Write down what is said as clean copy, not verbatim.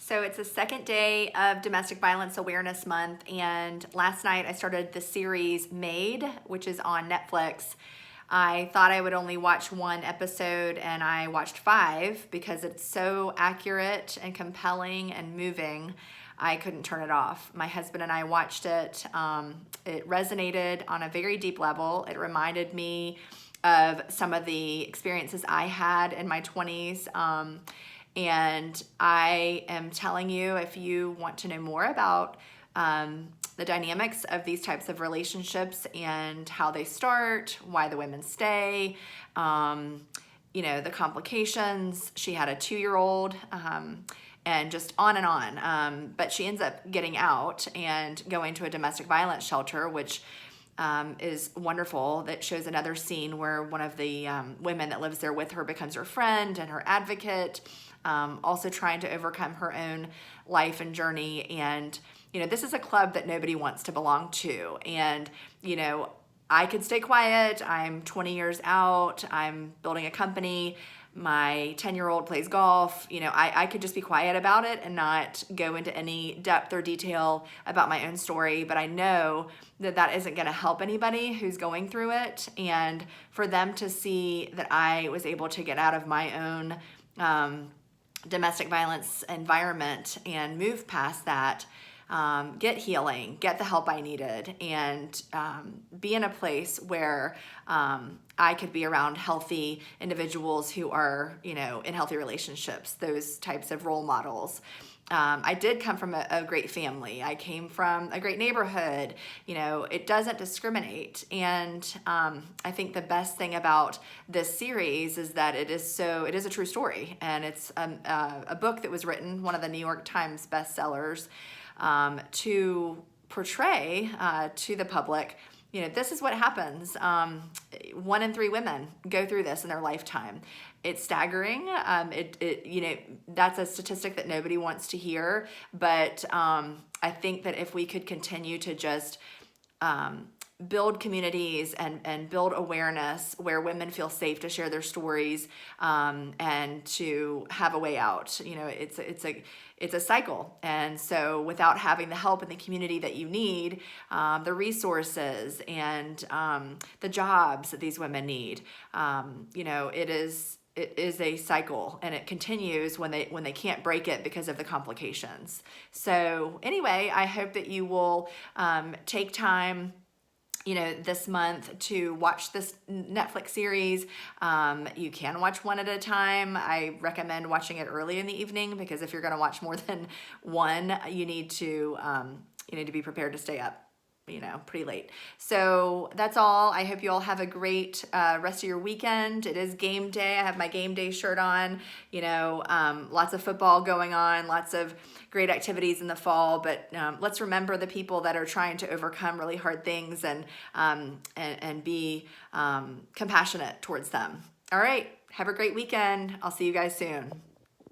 So it's the second day of Domestic Violence Awareness Month, and last night I started the series Maid, which is on Netflix. I thought I would only watch one episode, and I watched 5 because it's so accurate and compelling and moving. I couldn't turn it off. My husband and I watched it. It resonated on a very deep level. It reminded me of some of the experiences I had in my 20s. And I am telling you, if you want to know more about the dynamics of these types of relationships and how they start, why the women stay, the complications. She had a 2-year-old, and just on and on. But she ends up getting out and going to a domestic violence shelter, which is wonderful. That shows another scene where one of the women that lives there with her becomes her friend and her advocate, also trying to overcome her own life and journey. And, this is a club that nobody wants to belong to. And, I could stay quiet. I'm 20 years out. I'm building a company. My 10-year-old plays golf. I could just be quiet about it and not go into any depth or detail about my own story. But I know that isn't going to help anybody who's going through it. And for them to see that I was able to get out of my own domestic violence environment and move past that, get healing, get the help I needed, and be in a place where I could be around healthy individuals who are, in healthy relationships, those types of role models. I did come from a great family. I came from a great neighborhood. It doesn't discriminate. And I think the best thing about this series is that it is a true story. And it's a book that was written, one of the New York Times bestsellers, to portray to the public, this is what happens. 1 in 3 women go through this in their lifetime. It's staggering. That's a statistic that nobody wants to hear. But I think that if we could continue to just build communities and build awareness where women feel safe to share their stories, and to have a way out. It's a cycle. And so without having the help in the community that you need, the resources and the jobs that these women need, it is a cycle, and it continues when they can't break it because of the complications. So anyway, I hope that you will take time this month to watch this Netflix series. You can watch one at a time. I recommend watching it early in the evening, because if you're going to watch more than one, you need to be prepared to stay up pretty late. So that's all. I hope you all have a great rest of your weekend. It is game day. I have my game day shirt on. Lots of football going on, lots of great activities in the fall, but let's remember the people that are trying to overcome really hard things and be compassionate towards them. All right. Have a great weekend. I'll see you guys soon.